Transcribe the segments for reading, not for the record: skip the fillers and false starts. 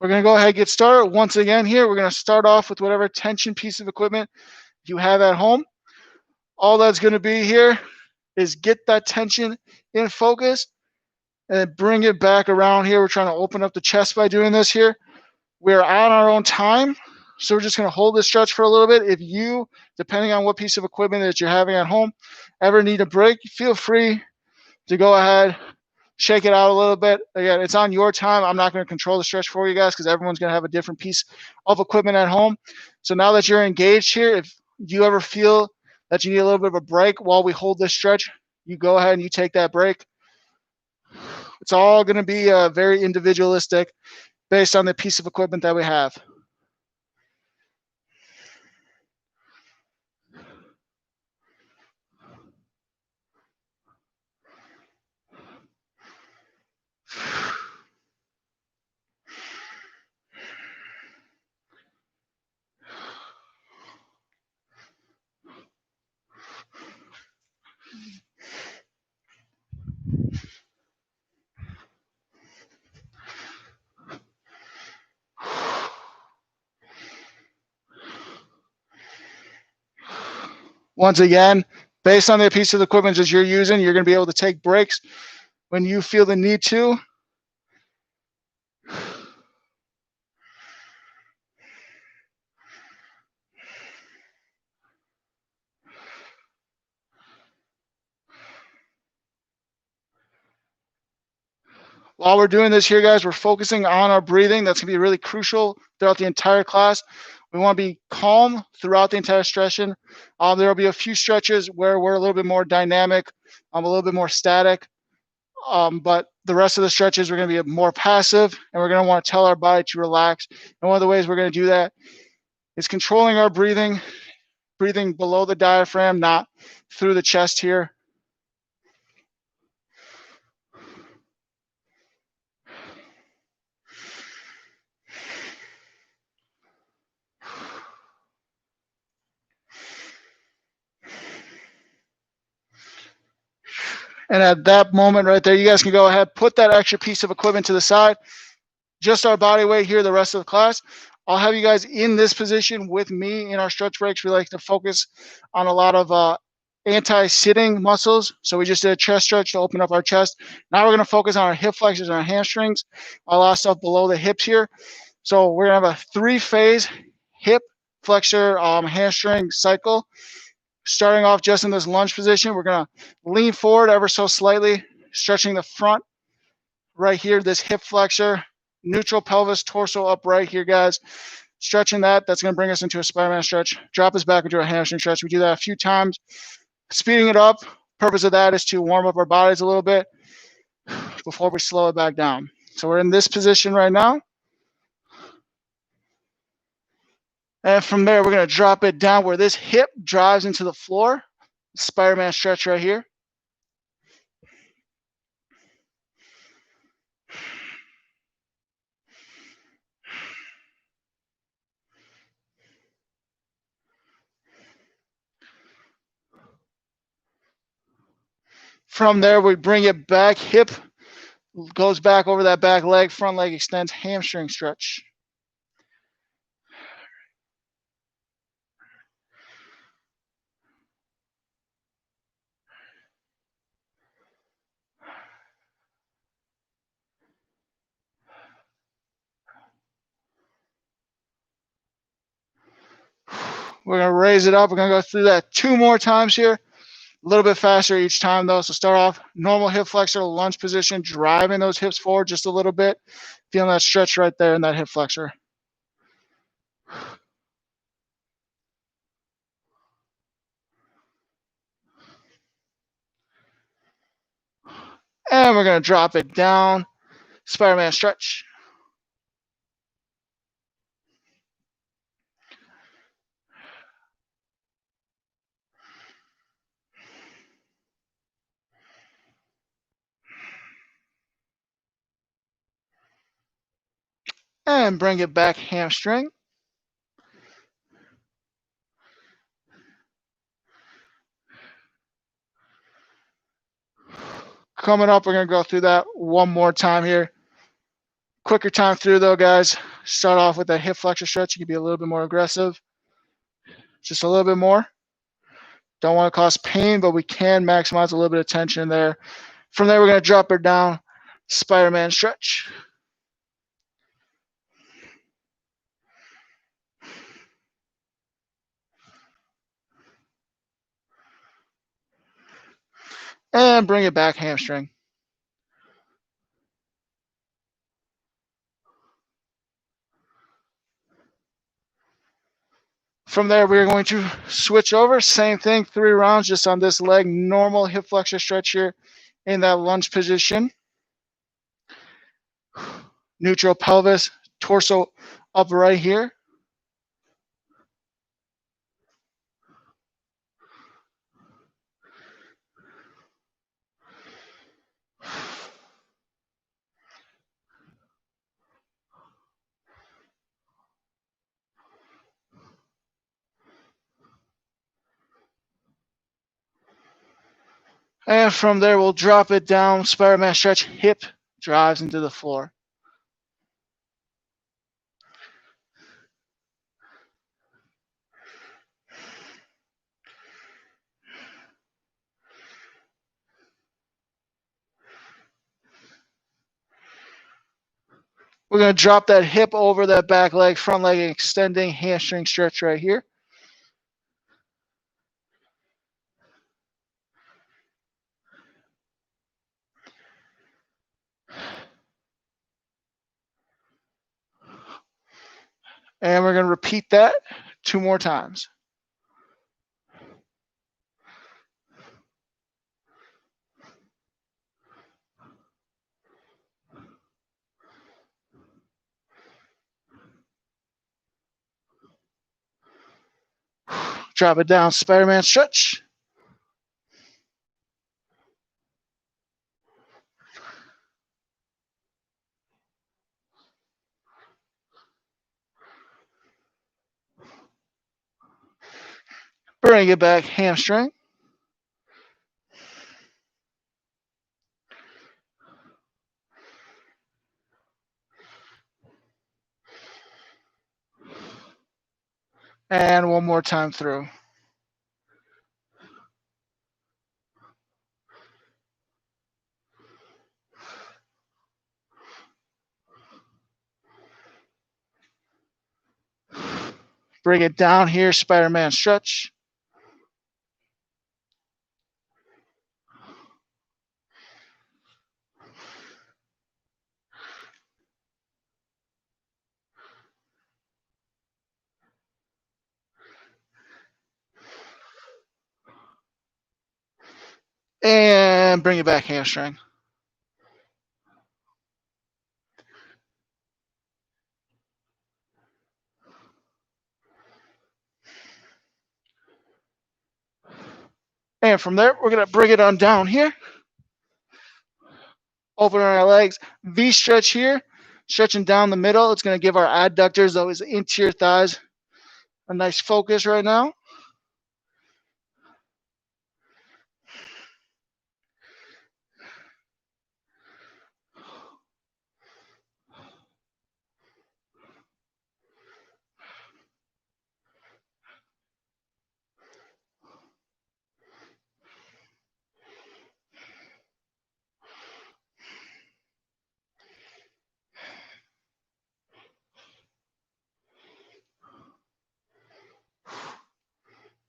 We're going to go ahead and get started. Once again here, we're going to start off with whatever tension piece of equipment you have at home. All that's going to be here is get that tension in focus and bring it back around here. We're trying to open up the chest by doing this here. We're on our own time, so we're just going to hold this stretch for a little bit. If you, depending on what piece of equipment that you're having at home, ever need a break, feel free to go ahead, shake it out a little bit. Again, it's on your time. I'm not going to control the stretch for you guys because everyone's going to have a different piece of equipment at home. So now that you're engaged here, if you ever feel that you need a little bit of a break while we hold this stretch, you go ahead and you take that break. It's all going to be very individualistic based on the piece of equipment that we have. Once again, based on the piece of equipment that you're using, you're going to be able to take breaks when you feel the need to. While we're doing this here, guys, we're focusing on our breathing. That's going to be really crucial throughout the entire class. We want to be calm throughout the entire stretching. There will be a few stretches where we're a little bit more dynamic, a little bit more static. But the rest of the stretches, we're going to be more passive, and we're going to want to tell our body to relax. And one of the ways we're going to do that is controlling our breathing below the diaphragm, not through the chest here. And at that moment right there, you guys can go ahead, put that extra piece of equipment to the side. Just our body weight here the rest of the class. I'll have you guys in this position with me in our stretch breaks. We like to focus on a lot of anti-sitting muscles. So we just did a chest stretch to open up our chest. Now we're going to focus on our hip flexors and our hamstrings, a lot of stuff below the hips here. So we're going to have a 3-phase hip flexor hamstring cycle. Starting off just in this lunge position, we're going to lean forward ever so slightly, stretching the front right here, this hip flexor, neutral pelvis, torso up right here, guys. Stretching that, that's going to bring us into a Spider-Man stretch. Drop us back into a hamstring stretch. We do that a few times. Speeding it up, purpose of that is to warm up our bodies a little bit before we slow it back down. So we're in this position right now. And from there, we're going to drop it down where this hip drives into the floor. Spider-Man stretch right here. From there, we bring it back. Hip goes back over that back leg. Front leg extends. Hamstring stretch. We're going to raise it up. We're going to go through that 2 more times here. A little bit faster each time, though. So start off normal hip flexor, lunge position, driving those hips forward just a little bit. Feeling that stretch right there in that hip flexor. And we're going to drop it down. Spider-Man stretch. And bring it back, hamstring. Coming up, we're going to go through that one more time here. Quicker time through though, guys. Start off with that hip flexor stretch. You can be a little bit more aggressive. Just a little bit more. Don't want to cause pain, but we can maximize a little bit of tension there. From there, we're going to drop her down. Spider-Man stretch. And bring it back, hamstring. From there, we're going to switch over. Same thing, 3 rounds just on this leg. Normal hip flexor stretch here in that lunge position. Neutral pelvis, torso up right here. And from there, we'll drop it down. Spider-Man stretch, hip drives into the floor. We're going to drop that hip over that back leg, front leg extending, hamstring stretch right here. And we're going to repeat that 2 more times. Drop it down, Spider-Man stretch. Bring it back, hamstring. And 1 more time through. Bring it down here, Spider-Man stretch. And bring it back, hamstring. And from there, we're going to bring it on down here. Open our legs. V stretch here. Stretching down the middle. It's going to give our adductors, those interior thighs, a nice focus right now.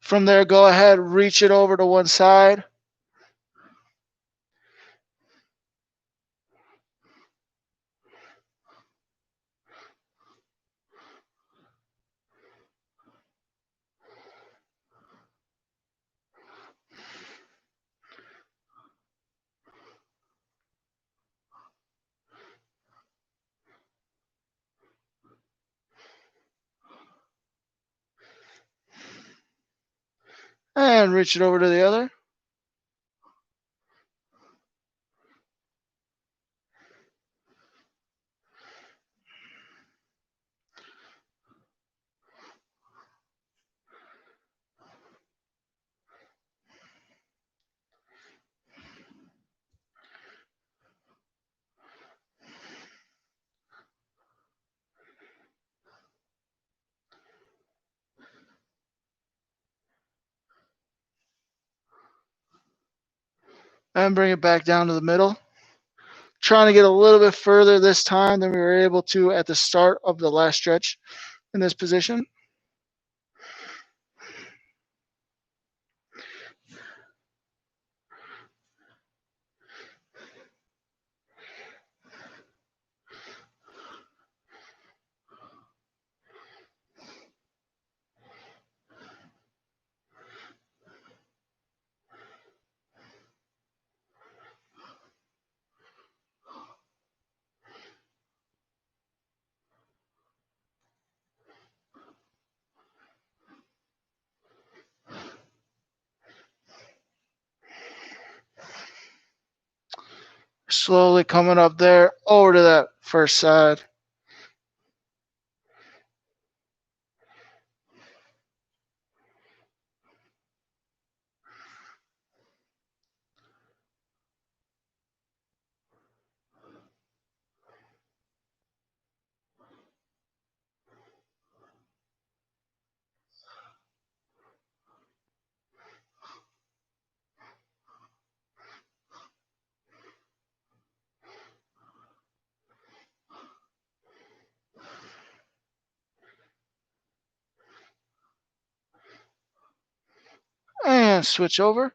From there, go ahead, reach it over to one side. And reach it over to the other. and bring it back down to the middle. Trying to get a little bit further this time than we were able to at the start of the last stretch in this position. Slowly coming up there over to that first side. And switch over.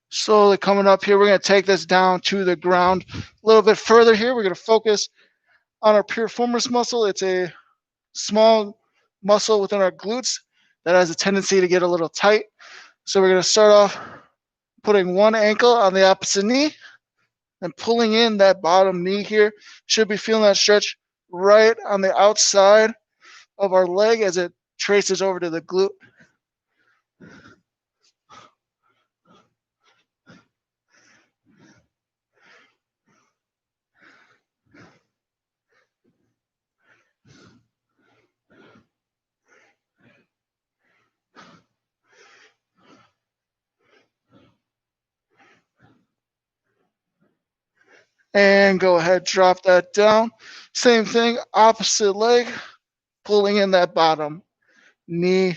Slowly coming up here. We're going to take this down to the ground a little bit further here. We're going to focus on our piriformis muscle. It's a small muscle within our glutes that has a tendency to get a little tight. So we're going to start off putting one ankle on the opposite knee and pulling in that bottom knee here. Should be feeling that stretch right on the outside of our leg as it traces over to the glute. And go ahead, drop that down. Same thing, opposite leg, pulling in that bottom knee.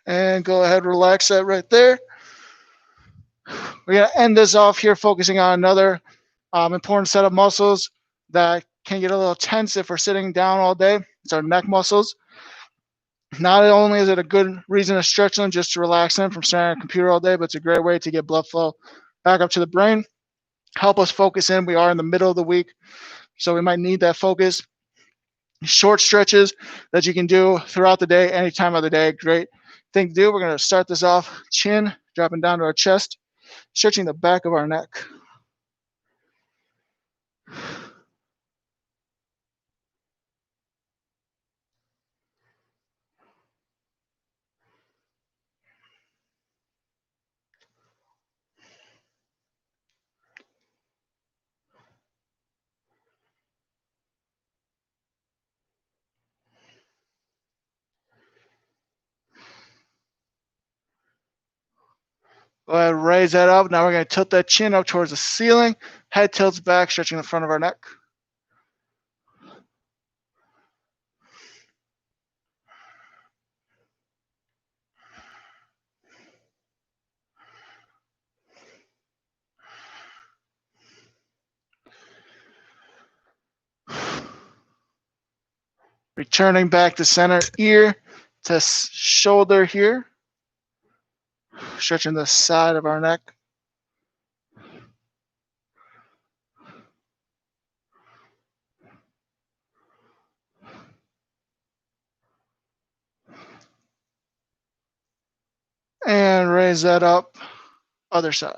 And go ahead, relax that right there. We're going to end this off here focusing on another important set of muscles that can get a little tense if we're sitting down all day. It's our neck muscles. Not only is it a good reason to stretch them just to relax them from staring at a computer all day, but it's a great way to get blood flow back up to the brain, help us focus in. We are in the middle of the week, so we might need that focus. Short stretches that you can do throughout the day, any time of the day. Great thing to do. We're going to start this off chin, dropping down to our chest, stretching the back of our neck. Go ahead, raise that up. Now we're going to tilt that chin up towards the ceiling. Head tilts back, stretching the front of our neck. Returning back to center, ear to shoulder here, stretching the side of our neck. And raise that up, other side.